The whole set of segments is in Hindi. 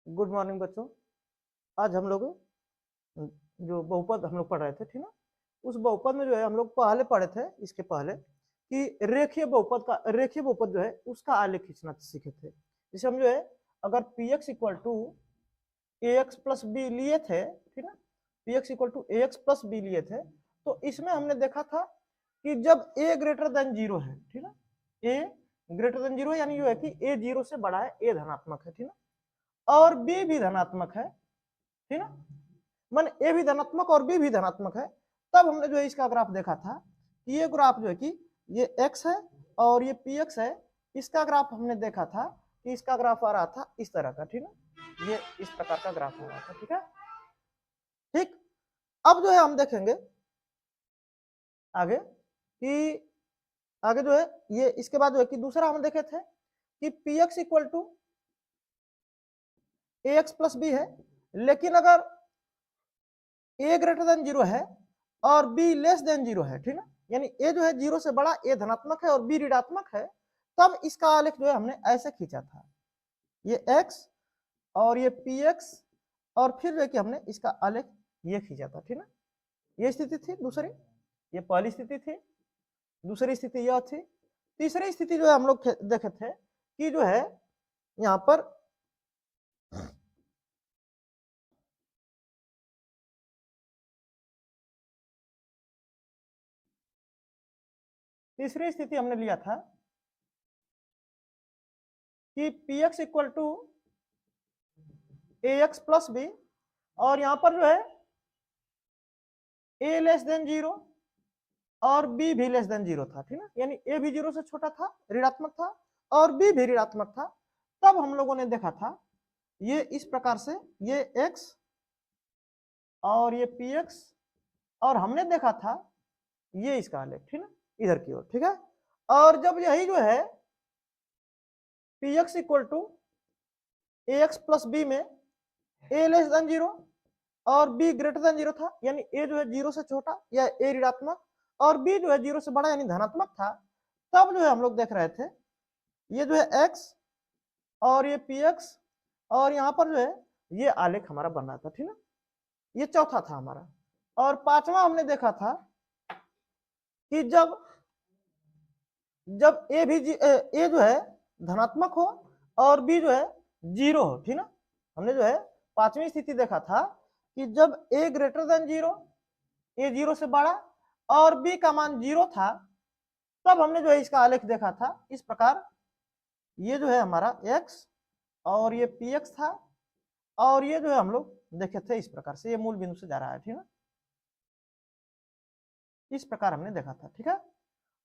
गुड मॉर्निंग बच्चों। आज हम लोग जो बहुपद हम लोग पढ़ रहे थे, ठीक ना। उस बहुपद में जो है हम लोग पहले पढ़े थे, इसके पहले कि रेखीय बहुपद जो है उसका आलेख खींचना सीखे थे। जैसे हम जो है अगर p x equal to a x plus b लिए थे, ठीक ना, p x equal to a x plus b लिए थे, तो इसमें हमने देखा था कि जब ए ग्रेटर देन जीरो है, ठीक ना, ए ग्रेटर देन जीरो यानी जो है कि ए जीरो से बड़ा है, ए धनात्मक है, ठीक ना, और बी भी धनात्मक है, ठीक ना, मन ए भी धनात्मक और बी भी धनात्मक है, तब हमने जो है इसका ग्राफ देखा था कि ये ग्राफ जो है कि ये x है और ये पी एक्स है। इसका ग्राफ हमने देखा था कि इसका ग्राफ आ रहा था इस तरह का, ठीक ना, ये इस प्रकार का ग्राफ आ रहा था, ठीक है। ठीक, अब जो है हम देखेंगे आगे कि आगे जो है ये इसके बाद जो है कि दूसरा हम देखे थे कि p x equal to a x plus b है, लेकिन अगर ए ग्रेटर देन जीरो है और बी लेस देन जीरो है, ठीक ना, यानी ए जो है जीरो से बड़ा, ए धनात्मक है और बी ऋणात्मक है, तब इसका आलेख जो है हमने ऐसे खींचा था, ये एक्स और ये पी एक्स, और फिर जो है कि हमने इसका आलेख ये खींचा था, ठीक ना। ये स्थिति थी दूसरी, ये पहली स्थिति थी, दूसरी स्थिति यह थी, तीसरी स्थिति जो है हम लोग देखे थे कि जो है यहाँ पर तीसरी स्थिति हमने लिया था कि p x equal to a x plus b, और यहां पर जो है ए लेस देन जीरो और बी भी लेस देन जीरो था, ठीक ना, यानी ए भी जीरो से छोटा था, ऋणात्मक था, और बी भी ऋणात्मक था। तब हम लोगों ने देखा था ये इस प्रकार से, ये एक्स और ये पी एक्स, और हमने देखा था ये इसका आलेख, ठीक ना, इधर की ओर, ठीक है। और जब यही जो है p x equal to a x plus b में ए लेस देन जीरो और बी ग्रेटर देन जीरो था, यानी ए जो है जीरो से छोटा या ए ऋणात्मक और बी जो है जीरो से बड़ा यानी धनात्मक था, तब जो है हम लोग देख रहे थे ये जो है एक्स और ये पी एक्स, और यहाँ पर जो है ये आलेख हमारा बन रहा था, ठीक ना, ये चौथा था हमारा। और पांचवा हमने देखा था कि जब जब ए जो है धनात्मक हो और बी जो है जीरो हो, ठीक ना, हमने जो है पांचवी स्थिति देखा था कि जब ए ग्रेटर देन जीरो, ए जीरो से बड़ा और बी का मान जीरो था, तब हमने जो है इसका आलेख देखा था इस प्रकार, ये जो है हमारा एक्स और ये पी एक्स था, और ये जो है हम लोग देखे थे इस प्रकार से, ये मूल बिंदु से जा रहा है, ठीक ना, इस प्रकार हमने देखा था, ठीक है।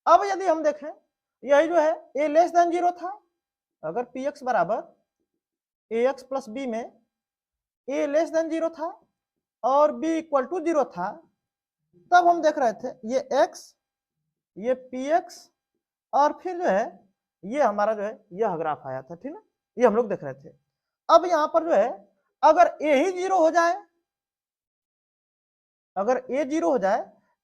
अब यदि हम देखें यही जो है ए लेस देन जीरो था, अगर पी एक्स बराबर ए एक्स प्लस बी में ए लेस देन जीरो था और बी इक्वल टू जीरो था, तब हम देख रहे थे ये एक्स, ये पी एक्स, और फिर जो है ये हमारा जो है यह ग्राफ आया था, ठीक ना, ये हम लोग देख रहे थे। अब यहां पर जो है अगर ए ही जीरो हो जाए, अगर ए जीरो हो जाए,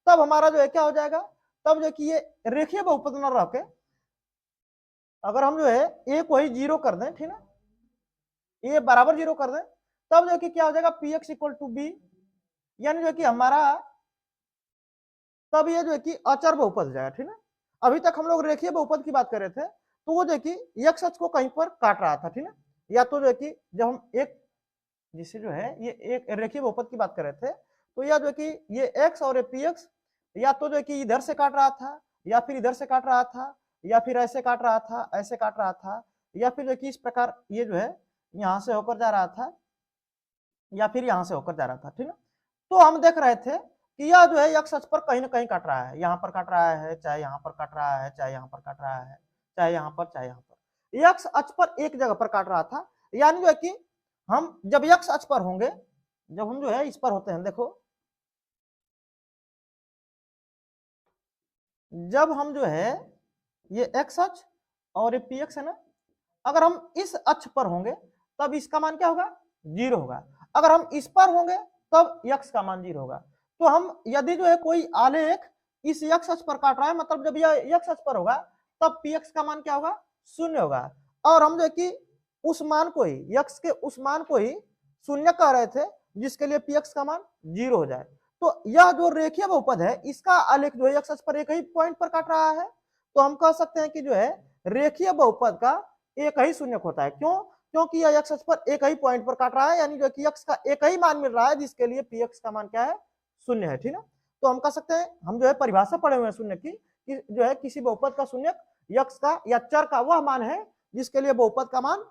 तब हमारा जो है क्या हो जाएगा, तब जो कि ये रेखीय बहुपद न रह के, अगर हम जो है ए को ही जीरो कर दें, ठीक ना, ए बराबर जीरो कर दें, तब जो कि क्या हो जाएगा p x equal to b, यानी जो कि हमारा तब ये जो है कि अचर बहुपद हो जाएगा, ठीक ना। अभी तक हम लोग रेखीय बहुपद की बात कर रहे थे, तो वो जो है कि एक्स अक्ष को कहीं पर काट रहा था, ठीक ना, या तो जो है कि जब हम एक जिससे जो है ये एक रेखीय बहुपद की बात कर रहे थे, तो यह जो है कि ये एक्स और ये पी एक्स या तो जो है कि इधर से काट रहा था, या फिर इधर से काट रहा था, या फिर ऐसे काट रहा था, ऐसे काट रहा था, या फिर जो कि इस प्रकार ये जो है यहां से होकर जा रहा था, या फिर यहां से होकर जा रहा था, ठीक ना। तो हम देख रहे थे कि यह जो है एक्स अक्ष पर कहीं ना कहीं काट रहा है, यहाँ पर काट रहा है, चाहे यहाँ पर काट रहा है, चाहे यहाँ पर काट रहा है, चाहे यहाँ पर, चाहे यहाँ पर, एक्स अक्ष पर एक जगह पर काट रहा था। यानी जो है कि हम जब एक्स अक्ष पर होंगे, जब हम जो है इस पर होते हैं, देखो जब हम जो है ये एक्स अक्ष और ये पी एक्स है ना, अगर हम इस अक्ष पर होंगे तब इसका मान क्या होगा, जीरो होगा। अगर हम इस पर होंगे तब एक्स का मान जीरो होगा। तो हम यदि जो है कोई आलेख इस एक्स अक्ष पर काट रहा है, मतलब जब यह एक्स अक्ष पर होगा तब पी एक्स का मान क्या होगा, शून्य होगा। और हम जो है कि उस मान को ही, यक्स के उस मान को ही शून्य कह रहे थे जिसके लिए पी एक्स का मान 0 हो जाए। तो यह जो रेखीय बहुपद है इसका आलेख जो है एक्स अक्ष पर एक ही पॉइंट पर काट रहा है, तो हम कह सकते हैं कि जो है रेखीय बहुपद का एक ही शून्यक होता है। क्यों? क्योंकि यह एक्स अक्ष पर एक ही पॉइंट पर काट रहा है, यानी जो कि एक्स का एक ही मान मिल रहा है जिसके लिए पी एक्स का मान क्या है, शून्य है। ठीक ना? तो हम कह सकते हैं, हम जो है परिभाषा पढ़े हुए हैं शून्य की, कि जो है किसी बहुपद का शून्यक यक्स का या चर का वह मान है जिसके लिए बहुपद का मान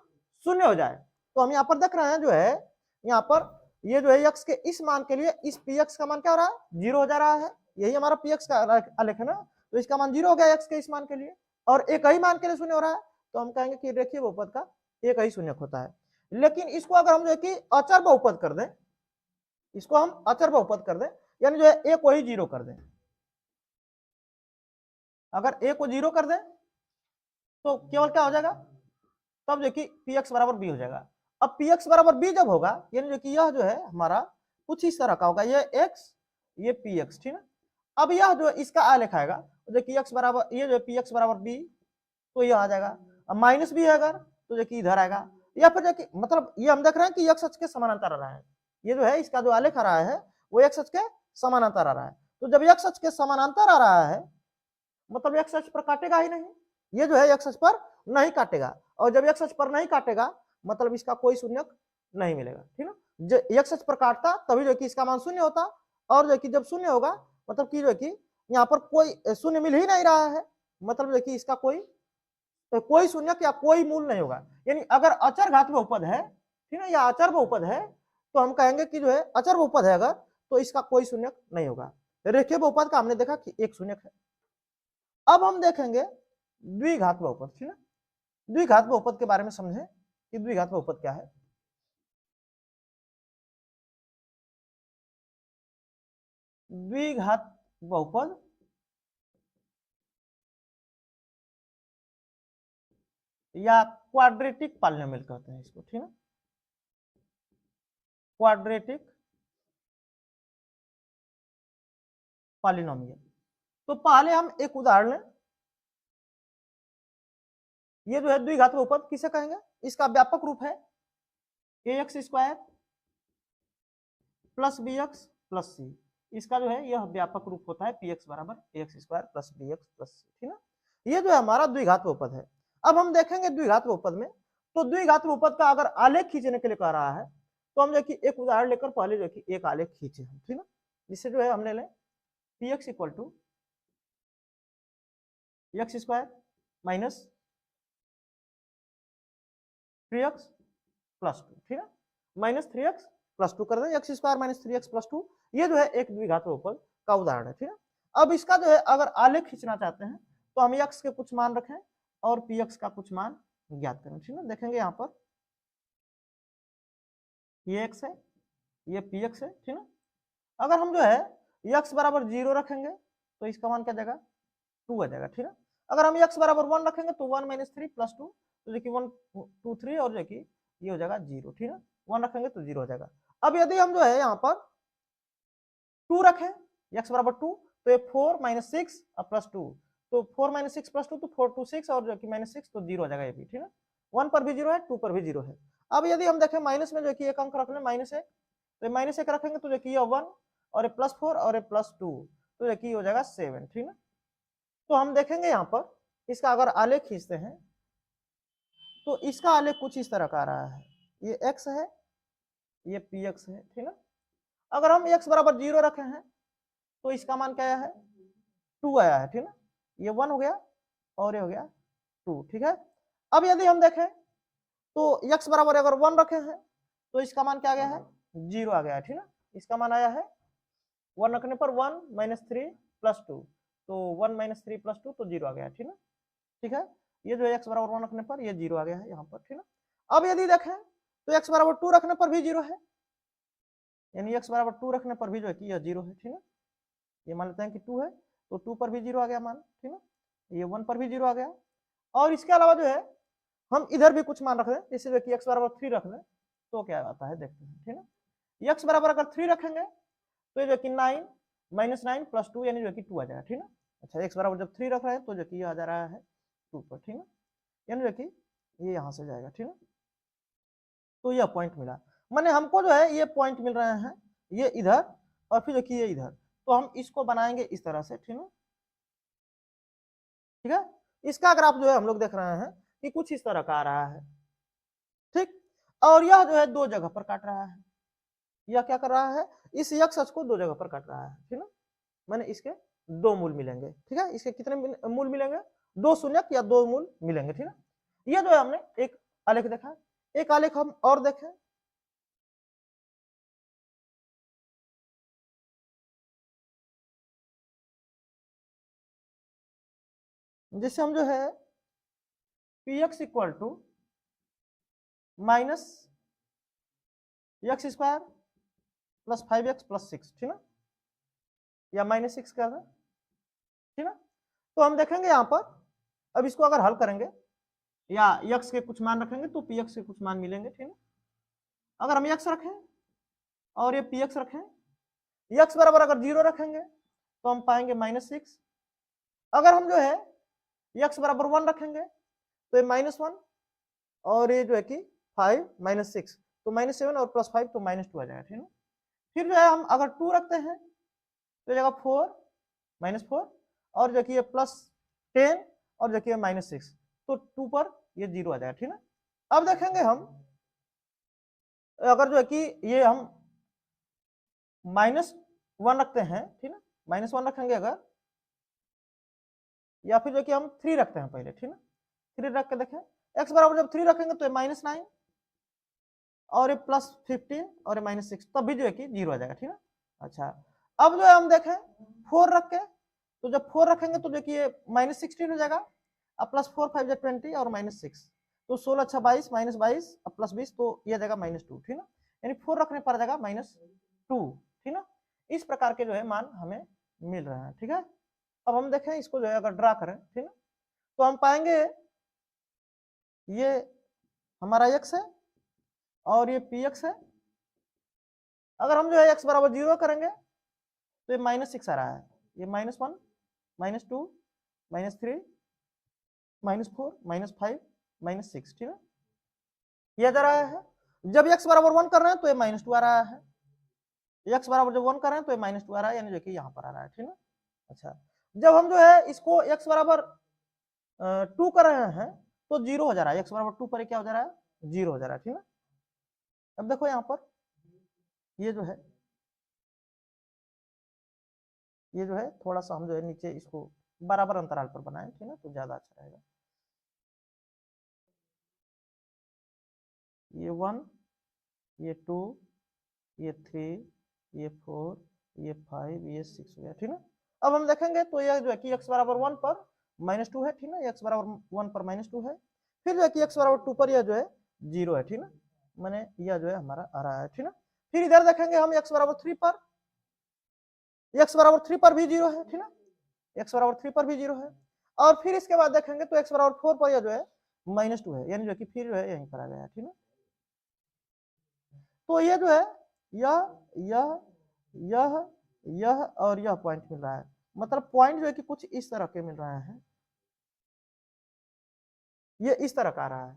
शून्य हो जाए। तो हम यहाँ पर देख रहे हैं जो है यहाँ पर ये जो है यक्स के इस मान के लिए इस पी एक्स का मान क्या हो रहा है, 0 हो जा रहा है। यही हमारा पी एक्स का आलेख है ना, तो इसका मान 0 हो गया एक्स के इस मान के लिए, और एक ही मान के लिए शून्य हो रहा है, तो हम कहेंगे कि रेखीय बहुपद का एक ही शून्यक होता है। लेकिन इसको अगर हम जो है कि अचर बहुपद कर दें, इसको हम अचर बहुपद कर दें, यानी जो है ए को ही 0 कर दें, अगर ए को 0 कर दें तो केवल क्या हो जाएगा, तब जो कि पी एक्स बराबर बी हो जाएगा। अब पी एक्स बराबर बी जब होगा, यानी जो कि यह जो है हमारा कुछ इस तरह का होगा, ये एक्स ये पी एक्स, ठीक है। अब यह जो इसका आलेख आएगा, जो कि एक्स बराबर ये जो पी एक्स बराबर बी, तो यह आ जाएगा। अब माइनस बी है अगर, तो जो कि इधर आएगा, या फिर जो कि मतलब ये हम देख रहे हैं कि एक्स अक्ष के समानांतर आ रहा है, ये जो है इसका जो आलेख आ रहा है वो एक्स अक्ष के समानांतर आ रहा है। तो जब एक्स अक्ष के समानांतर आ रहा है मतलब एक्स अक्ष पर काटेगा ही नहीं, ये जो है एक्स अक्ष पर नहीं काटेगा, और जब एक्स अक्ष पर नहीं काटेगा मतलब इसका कोई शून्यक नहीं मिलेगा, ठीक ना। जब एक्स अक्ष पर काटता तभी जो कि इसका मान शून्य होता, और जो कि जब शून्य होगा मतलब कि जो कि यहाँ पर कोई शून्य मिल ही नहीं रहा है, मतलब जो कि इसका कोई शून्यक या कोई मूल नहीं होगा। यानी अगर अचर घात बहुपद है, ठीक है, या अचर बहुपद है, तो हम कहेंगे कि जो है अचर बहुपद है अगर, तो इसका कोई शून्यक नहीं होगा। रेखीय बहुपद का हमने देखा कि एक शून्यक है। अब हम देखेंगे द्विघात बहुपद, ठीक है। द्विघात बहुपद के बारे में समझें कि द्विघात बहुपद क्या है। द्विघात बहुपद या क्वाड्रेटिक पॉलिनोमियल कहते हैं इसको, ठीक है, क्वाड्रेटिक पॉलिनोमियल। तो पहले हम एक उदाहरण लें। ये जो है द्विघात बहुपद किसे कहेंगे, इसका व्यापक रूप है a x square plus b x plus c. इसका जो है यह व्यापक रूप होता है पी एक्स बराबर a x square plus b x plus c, ठीक है। ये जो है हमारा द्विघात बहुपद है। अब हम देखेंगे द्विघात बहुपद में, तो द्विघात बहुपद का अगर आलेख खींचने के लिए कह रहा है, तो हम देखिए एक उदाहरण लेकर पहले जो कि एक आलेख खींचे, ठीक है, जिससे जो है हम ले लें p x equal to x square minus 3x plus 2, ठीक है, माइनस 3x प्लस 2 कर दें, x square minus 3x plus 2, ये जो है एक द्विघात बहुपद का उदाहरण है, ठीक है। अब इसका जो है अगर आलेख खींचना चाहते हैं तो हम x के कुछ मान रखें और px का कुछ मान ज्ञात करें, ठीक है। देखेंगे यहाँ पर ये x है, ये px है, ठीक है। अगर हम जो है x बराबर 0 रखेंगे तो इसका मान क्या जाएगा, 2 आ जाएगा, ठीक है। अगर हम x बराबर 1 रखेंगे तो 1 माइनस 3 प्लस 2, तो देखिए 1 2 3 और देखिए ये हो जाएगा 0, ठीक है। 1 रखेंगे तो 0 हो जाएगा। अब यदि हम जो है यहाँ पर 2 रखें, x बराबर 2, तो ये 4 माइनस 6 और प्लस 2, तो 4 माइनस 6 प्लस 2 तो 4 2 6 और जो कि माइनस 6, तो 0 हो जाएगा ये भी, ठीक है। 1 पर भी 0 है, 2 पर भी 0 है। अब यदि हम देखें माइनस में जो कि एक अंक रख लें माइनस 1, तो माइनस 1 रखेंगे तो जो कि ये 1 और प्लस 4 और प्लस 2, तो जो कि हो जाएगा 7, ठीक है। तो हम देखेंगे यहाँ पर इसका अगर आलेख खींचते हैं तो इसका आलेख कुछ इस तरह का आ रहा है, ये x है, ये px है, ठीक है। अगर हम x बराबर 0 रखे हैं तो इसका मान क्या आया है, 2 आया है, ठीक है। ये 1 हो गया और ये हो गया 2, ठीक है। अब यदि हम देखें तो x बराबर अगर 1 रखे हैं तो इसका मान क्या आ गया है, 0 आ गया है, ठीक है। इसका मान आया है 1 रखने पर 1 माइनस 3 प्लस 2, तो 1 माइनस 3 प्लस 2 तो 0 आ गया है, ठीक है, ठीक है। ये जो x बराबर 1 रखने पर ये 0 आ गया है यहाँ पर, ठीक है। अब यदि देखें तो x बराबर 2 रखने पर भी 0 है, यानी x बराबर 2 रखने पर भी जो है कि यह 0 है, ठीक है। ये मान लेते हैं कि 2 है, तो 2 पर भी 0 आ गया मान, ठीक है। ये 1 पर भी 0 आ गया, और इसके अलावा जो है हम इधर भी कुछ मान रख दें, जैसे जो कि x बराबर 3 रख दें तो क्या आता है देखते हैं, ठीक है। x बराबर अगर 3 रखेंगे तो जो कि 9 माइनस 9 प्लस 2, यानी जो कि 2 आ जाएगा, ठीक है। अच्छा, x बराबर जब 3 रख रहे हैं तो जो कि ये आ जा रहा है 2 पर, ठीक है, यानी जो कि ये यहाँ से जाएगा, ठीक है। तो यह पॉइंट मिला। माने हमको जो है ये पॉइंट मिल रहे हैं, ये इधर और फिर देखिए ये इधर, तो हम इसको बनाएंगे इस तरह से, ठीक है। ठीक है, इसका ग्राफ जो है हम लोग देख रहे हैं कि कुछ इस तरह का आ रहा है, ठीक। और यह जो है दो जगह पर काट रहा है, यह क्या कर रहा है, इस x अक्ष को दो जगह पर काट रहा है, ठीक है। माने इसके दो मूल मिलेंगे, ठीक है। इसके कितने मूल मिलेंगे, दो शून्यक या दो मूल मिलेंगे, ठीक है। यह जो है हमने एक आलेख देखा, एक आलेख हम और देखें। जिससे हम जो है p x equal to minus x square plus 5x plus 6, ठीक है, या माइनस 6 कर दें, ठीक है। तो हम देखेंगे यहाँ पर, अब इसको अगर हल करेंगे या x के कुछ मान रखेंगे तो px के कुछ मान मिलेंगे, ठीक है। अगर हम x रखें और ये px रखें, x बराबर अगर 0 रखेंगे तो हम पाएंगे -6। अगर हम जो है x बराबर 1 रखेंगे तो ये -1, और ये जो है कि 5 -6 तो -7 और +5 तो -2 आ जाएगा, ठीक है। फिर जो है हम अगर 2 रखते हैं तो जगह 4 -4 और देखिए +10 और देखिए -6 तो 2 पर ये 0 आ जाएगा, ठीक है। अब देखेंगे हम अगर जो है कि ये हम -1 रखते हैं, ठीक है, -1 रखेंगे अगर, या फिर जो कि हम 3 रखते हैं पहले, ठीक है, 3 रख के देखें, x बराबर जब 3 रखेंगे तो ये -9 और ये +15 और ये -6 तब भी जो है कि 0 आ जाएगा, ठीक है। अच्छा, अब जो है हम देखें 4 रख के, तो जब 4 रखेंगे तो देखिए -16 हो जाएगा, अब +4 5 जा 20 और -6 तो 16 अच्छा 22 -22 अब +20 तो ये जाएगा -2, ठीक है। यानी 4 रखने पर जाएगा -2, ठीक है। इस प्रकार के जो है मान हमें मिल रहे हैं, ठीक है। अब हम देखें इसको जो है अगर ड्रा करें, ठीक है, तो हम पाएंगे ये हमारा x है और ये px है। अगर हम जो है x बराबर 0 करेंगे तो ये -6 आ रहा है, ये -1 -2 -3 -4 -5 -6, ठीक है, ये जा रहा है। जब x बराबर 1 कर रहे हैं तो ये -2 आ रहा है, x बराबर जब 1 कर रहे हैं तो ये -2 आ रहा है, यानी जो कि यहाँ पर आ रहा है, ठीक है। अच्छा, जब हम जो है इसको x बराबर 2 कर रहे हैं तो 0 हो जा रहा है, x बराबर 2 पर क्या हो जा रहा है, 0 हो जा रहा है, ठीक है। अब देखो यहाँ पर ये जो है थोड़ा सा हम जो है नीचे इसको बराबर अंतराल पर बनाएं, ठीक है, तो ज्यादा अच्छा रहेगा। ये 1, ये 2, ये 3, ये 4, ये 5, ये 6 हो गया, ठीक है। अब हम देखेंगे तो यह जो है कि x बराबर 1 पर -2 है, ठीक है, x बराबर 1 पर -2 है। फिर जो है कि x बराबर 2 पर यह जो है 0 है, ठीक है, मैंने यह जो है हमारा आ रहा है, ठीक है। फिर इधर देखेंगे हम x बराबर 3 पर, x बराबर 3 पर भी 0 है, ठीक है, x बराबर 3 पर भी 0 है। और फिर इसके बाद देखेंगे तो x बराबर 4 पर यह जो है -2 है, यानी जो कि फिर जो है यहीं पर आ गया है, ठीक है। तो ये जो है यह यह यह यह और यह पॉइंट मिल रहा है, मतलब पॉइंट जो है कि कुछ इस तरह के मिल रहे हैं, ये इस तरह का आ रहा है।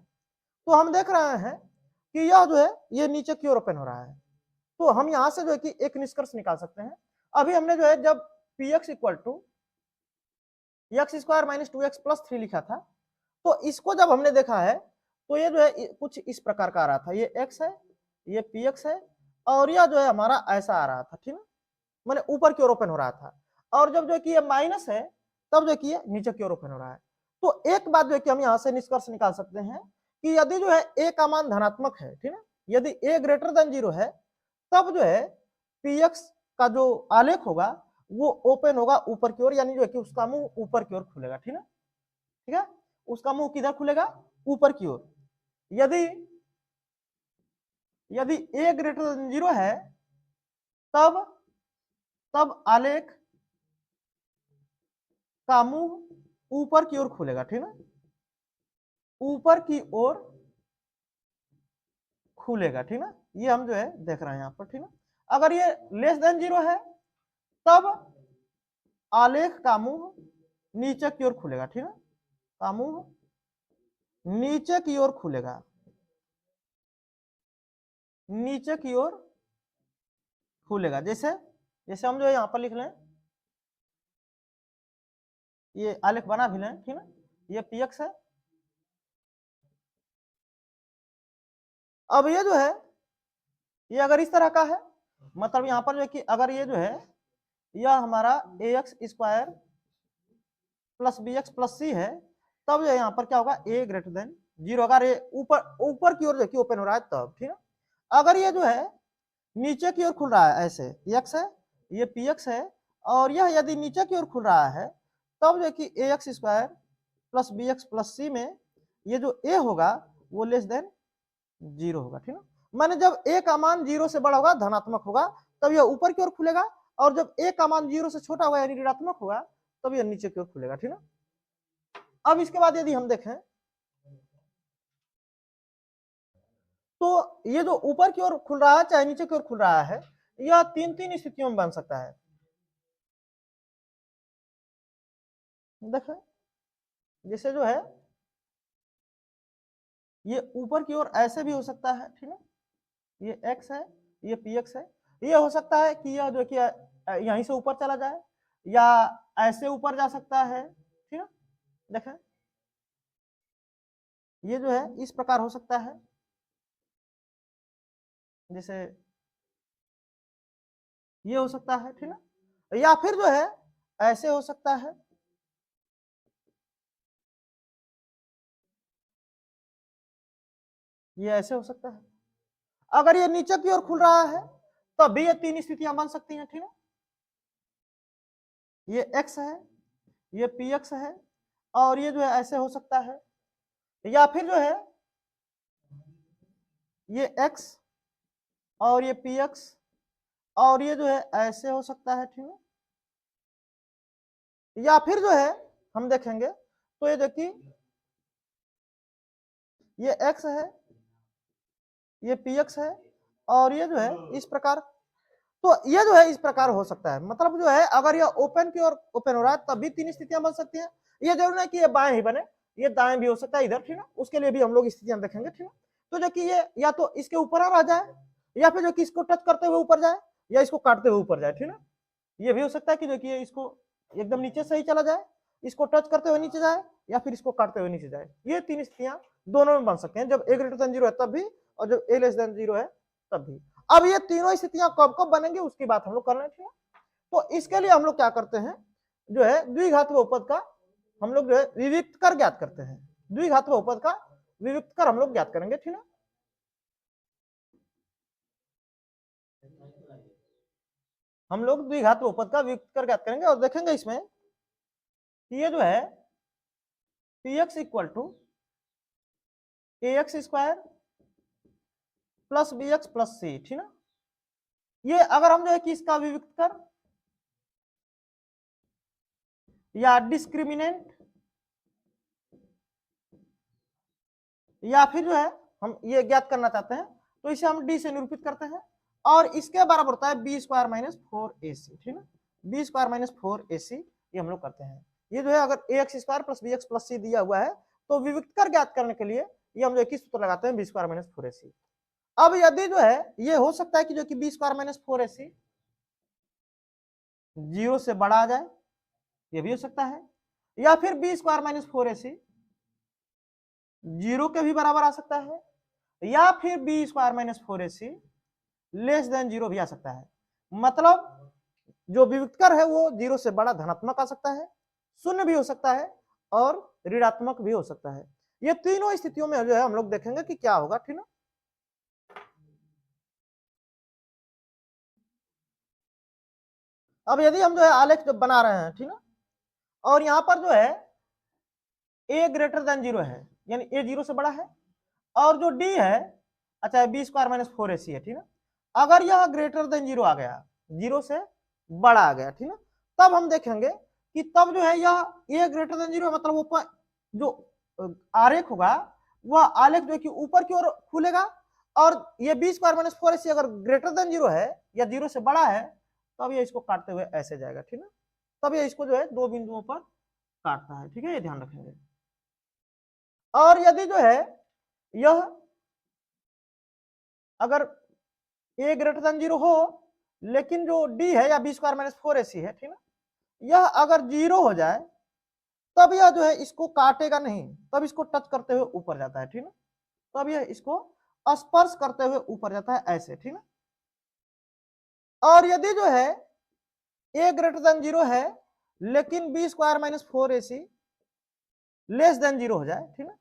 तो हम देख रहे हैं कि यह जो है ये नीचे की ओर ओपन हो रहा है, तो हम यहां से जो है कि एक निष्कर्ष निकाल सकते हैं। अभी हमने जो है जब px equal to x² - 2x + 3 लिखा था, तो इसको जब हमने देखा है तो ये जो है कुछ इस प्रकार का आ रहा था, ये x है, ये px है, और यह जो है हमारा ऐसा आ रहा था, ठीक है, मैंने ऊपर की ओर ओपन हो रहा था। और जब जो है कि ये माइनस है तब जो है कि ये नीचे की ओर ओपन हो रहा है। तो एक बात जो है कि हम यहाँ से निष्कर्ष निकाल सकते हैं कि यदि जो है a का मान धनात्मक है, ठीक है, यदि a ग्रेटर देन 0 है तब जो है px का जो आलेख होगा वो ओपन होगा ऊपर की ओर, यानी जो है कि उसका मुंह ऊपर की ओर खुलेगा, ठीक है, ठीक है, उसका मुंह किधर खुलेगा, ऊपर की ओर। यदि यदि a ग्रेटर देन 0 है तब तब आलेख का मुंह ऊपर की ओर खुलेगा, ठीक है, ऊपर की ओर खुलेगा, ठीक है, ये हम जो है देख रहे हैं यहाँ पर, ठीक है। अगर ये लेस देन 0 है तब आलेख का मुंह नीचे की ओर खुलेगा, ठीक है, का मुंह नीचे की ओर खुलेगा। नीचे की ओर खुलेगा। जैसे जैसे हम जो है यहाँ पर लिख लें, ये आलेख बना भी लें, ठीक ना, ये px है। अब ये जो है ये अगर इस तरह का है, मतलब यहाँ पर जो है कि अगर ये जो है यह हमारा ax square plus b x plus c है, तब जो यहाँ पर क्या होगा, ए ग्रेटर देन जीरो। अगर ये ऊपर ऊपर की ओर देखिए ओपन हो रहा है तब, ठीक है। अगर ये जो है नीचे की ओर खुल रहा है, ऐसे एक्स है, ये पी एक्स है, और यह यदि नीचे की ओर खुल रहा है, तब जो कि a x square plus b x plus c में ये जो ए होगा वो लेस देन जीरो होगा, ठीक है। माने जब ए का मान जीरो से बड़ा होगा, धनात्मक होगा, तब यह ऊपर की ओर खुलेगा, और जब ए का मान जीरो से छोटा होगा यानी ऋणात्मक होगा, तब यह नीचे की ओर खुलेगा, ठीक है। अब इसके बाद यदि हम देखें तो ये जो ऊपर की ओर खुल रहा है चाहे नीचे की ओर खुल रहा है, यह तीन तीन स्थितियों में बन सकता है। देखें जैसे जो है ये ऊपर की ओर ऐसे भी हो सकता है, ठीक है, ये x है, ये px है। ये हो सकता है कि यह जो कि यहीं से ऊपर चला जाए, या ऐसे ऊपर जा सकता है, ठीक है। देखें ये जो है इस प्रकार हो सकता है, जैसे ये हो सकता है, ठीक है, या फिर जो है ऐसे हो सकता है, ये ऐसे हो सकता है। अगर ये नीचे की ओर खुल रहा है तब भी ये तीन स्थितियां बन सकती हैं, ठीक है। ये x है, ये px है, और ये जो है ऐसे हो सकता है, या फिर जो है ये x और ये px, और ये जो है ऐसे हो सकता है, ठीक है। या फिर जो है हम देखेंगे तो ये देखिए ये x है, ये px है, और ये जो है इस प्रकार, तो ये जो है इस प्रकार हो सकता है। मतलब जो है अगर ये ओपन की ओर ओपन हो रहा है तब भी तीन स्थितियां बन सकती हैं। ये जरूर नहीं कि ये बाएं ही बने, ये दाएं भी हो सकता है इधर, ठीक है। उसके लिए भी हम लोग स्थितियां देखेंगे, ठीक है। तो जो कि ये या तो इसके ऊपर आ जाए, या फिर जो कि इसको टच करते हुए ऊपर जाए, या इसको काटते हुए ऊपर जाए, ठीक है। ये भी हो सकता है कि जो कि ये इसको एकदम नीचे से ही चला जाए, इसको टच करते हुए नीचे जाए, या फिर इसको काटते हुए नीचे जाए। ये तीन स्थितियां दोनों में बन सकते हैं, जब ए ग्रेटर देन जीरो है तब भी, और जब ए लेस देन जीरो है तब भी। अब ये तीनों स्थितियां कब कब बनेंगी उसकी बात हम लोग कर रहे थे। तो इसके लिए हम लोग क्या करते हैं, जो है द्विघात बहुपद का हम लोग जो है विविक्त कर ज्ञात करते हैं। द्विघात बहुपद का विविक्त कर हम लोग ज्ञात करेंगे, ठीक है। हम लोग द्विघात बहुपद का विविक्त कर ज्ञात करेंगे, और देखेंगे इसमें कि ये जो है px equal to ax square plus b x plus c, ठीक है। ये अगर हम जो है कि इसका विविक्त कर या डिस्क्रिमिनेंट, या फिर जो है हम ये ज्ञात करना चाहते हैं तो इसे हम डी से निरूपित करते हैं, और इसके बराबर होता है b square minus four a c, ठीक है। B square minus four a c ये हम लोग करते हैं। ये जो है अगर a x square plus b x plus c दिया हुआ है तो विविक्त कर ज्ञात करने के लिए ये हम जो किस सूत्र लगाते हैं, B square minus four a सी। अब यदि जो है ये हो सकता है कि जो कि B square minus four a C zero से बड़ा आ जाए, ये भी हो सकता है, या फिर B square minus four a C zero के भी बराबर आ सकता है, या फिर B square minus four a C less than zero भी आ सकता है। मतलब जो विविक्तर है वो जीरो से बड़ा धनात्मक आ सकता है, शून्य भी हो सकता है, और ऋणात्मक भी हो सकता है। ये तीनों स्थितियों में जो है हम लोग देखेंगे कि क्या होगा, ठीक है। अब यदि हम जो है आलेख जब बना रहे हैं, ठीक है, और यहां पर जो है ए ग्रेटर देन जीरो है, यानी ए जीरो से बड़ा है, और जो डी है अच्छा B square minus four a सी है, ठीक है। अगर यह ग्रेटर देन जीरो आ गया, जीरो से बड़ा आ गया, ठीक है, तब हम देखेंगे कि तब जो है यह ए ग्रेटर देन जीरो मतलब वो जो आरेख होगा वह आलेख जो है कि ऊपर की ओर खुलेगा, और ये b square minus four a सी अगर ग्रेटर देन जीरो है या जीरो से बड़ा है तब ये इसको काटते हुए ऐसे जाएगा, ठीक है। तब ये इसको जो है दो बिंदुओं पर काटता है, ठीक है, ये ध्यान रखेंगे। और यदि जो है यह अगर ए ग्रेटर देन 0 हो, लेकिन जो डी है या बी स्क्वायर माइनस 4ac है, ठीक ना, यह अगर 0 हो जाए तब यह जो है इसको काटेगा नहीं, तब इसको टच करते हुए ऊपर जाता है, ठीक ना, तब यह इसको स्पर्श करते हुए ऊपर जाता है ऐसे, ठीक ना। और यदि जो है ए ग्रेटर देन 0 है लेकिन b square minus 4ac less than 0 हो जाए, ठीक ना,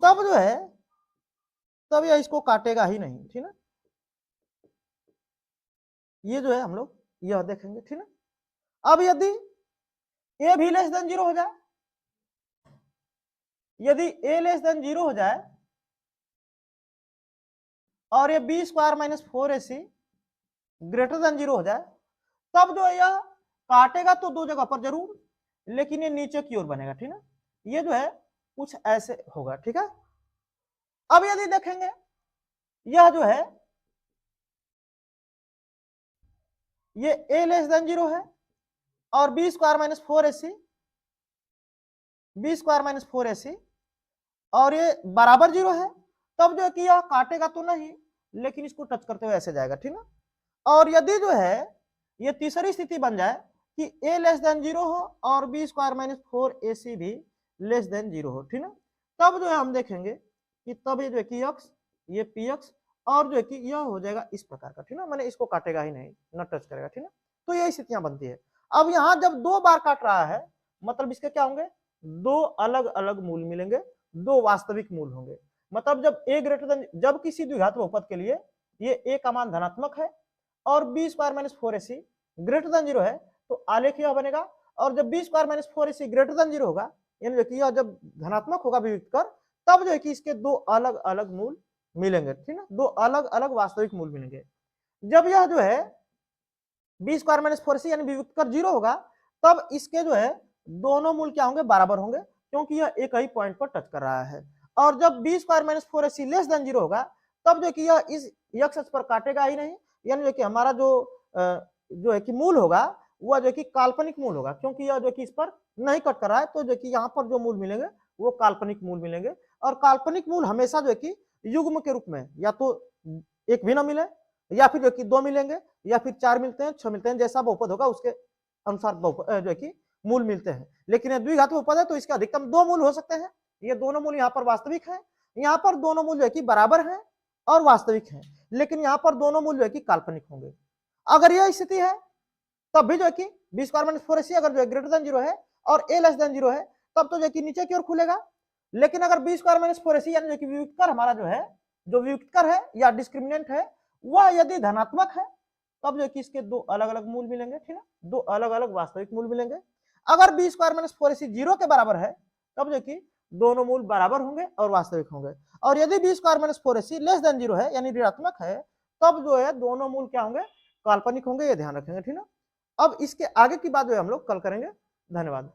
तब जो है तब यह इसको काटेगा ही नहीं, ठीक ना। ये जो है हम लोग यह देखेंगे, ठीक ना। अब यदि ए भी लेस देन 0 हो जाए, यदि ए लेस देन 0 हो जाए और ये b square minus 4ac greater than 0 हो जाए, तब जो है यह काटेगा तो दो जगह पर जरूर, लेकिन ये नीचे की ओर बनेगा, ठीक ना। ये जो है कुछ ऐसे होगा, ठीक है। अब यदि देखेंगे यह जो है ये ए लेस देन 0 है और बी स्क्वायर माइनस 4ac और ये बराबर 0 है, तब जो है कि यह काटेगा तो नहीं, लेकिन इसको टच करते हुए ऐसे जाएगा, ठीक ना। और यदि जो है ये तीसरी स्थिति बन जाए कि a लेस देन 0 हो और बी स्क्वायर माइनस 4ac भी लेस देन 0 हो, ठीक ना, तब जो है हम देखेंगे कि तब ये जो है कि x ये px और जो है कि यह हो जाएगा इस प्रकार का, ठीक ना, मैंने इसको काटेगा ही नहीं, न टच करेगा, ठीक ना। तो यही स्थितियां बनती है। अब यहाँ जब दो बार काट रहा है मतलब इसके क्या होंगे, दो अलग अलग मूल मिलेंगे, दो वास्तविक मूल होंगे। मतलब जब a ग्रेटर देन, जब किसी द्विघात बहुपद के लिए ये a का मान धनात्मक है और b square minus 4ac greater than 0 है, तो आलेख यह बनेगा। और जब b square minus 4ac greater than 0 होगा, यानी कि यह जब धनात्मक होगा वियुक्त कर, तब जो है कि इसके दो अलग अलग मूल मिलेंगे, ठीक ना, दो अलग अलग वास्तविक मूल मिलेंगे। जब यह जो है बी स्क्वायर माइनस 4ac यानी वियुक्त कर 0 होगा, तब इसके जो है दोनों मूल क्या होंगे, बराबर होंगे, क्योंकि यह एक ही पॉइंट पर टच कर रहा है। और जब b square minus 4ac less than 0 होगा, तब जो कि यह इस x अक्ष पर काटेगा ही नहीं, यानी कि हमारा जो है कि मूल होगा वह जो कि काल्पनिक मूल होगा, क्योंकि यह जो कि इस पर नहीं कट कर रहा है, तो जो कि यहाँ पर जो मूल मिलेंगे वो काल्पनिक मूल मिलेंगे। और काल्पनिक मूल हमेशा जो है कि युग्म के रूप में या तो एक भी ना मिले, या फिर जो कि दो मिलेंगे, या फिर 4 मिलते हैं, 6 मिलते हैं, जैसा बहुपद होगा उसके अनुसार जो है कि मूल मिलते हैं। लेकिन द्विघात बहुपद है तो इसका अधिकतम दो मूल हो सकते हैं। ये दोनों मूल यहाँ पर वास्तविक है, यहाँ पर दोनों मूल जो है कि बराबर है और वास्तविक है, लेकिन यहाँ पर दोनों मूल जो है कि काल्पनिक होंगे। अगर यह स्थिति है तब भी जो है कि बी स्क्वायर माइनस 4ac अगर जो है ग्रेटर देन 0 है और a लेस देन 0 है, तब तो जो है कि नीचे की ओर खुलेगा। लेकिन अगर बी स्क्वायर माइनस 4ac यानी जो कि वियुक्तकर हमारा जो है, जो वियुक्तकर है या डिस्क्रिमिनेंट है, वह यदि धनात्मक है, तब जो कि इसके दो अलग अलग मूल मिलेंगे, ठीक है, दो अलग अलग वास्तविक मूल मिलेंगे। अगर बी स्क्वायर माइनस 4ac 0 के बराबर है, तब जो कि दोनों मूल बराबर होंगे और वास्तविक होंगे। और यदि b square minus 4ac less than 0 है यानी ऋणात्मक है, तब जो है दोनों मूल क्या होंगे, काल्पनिक होंगे, ये ध्यान रखेंगे, ठीक है। अब इसके आगे की बात जो है हम लोग कल करेंगे। धन्यवाद।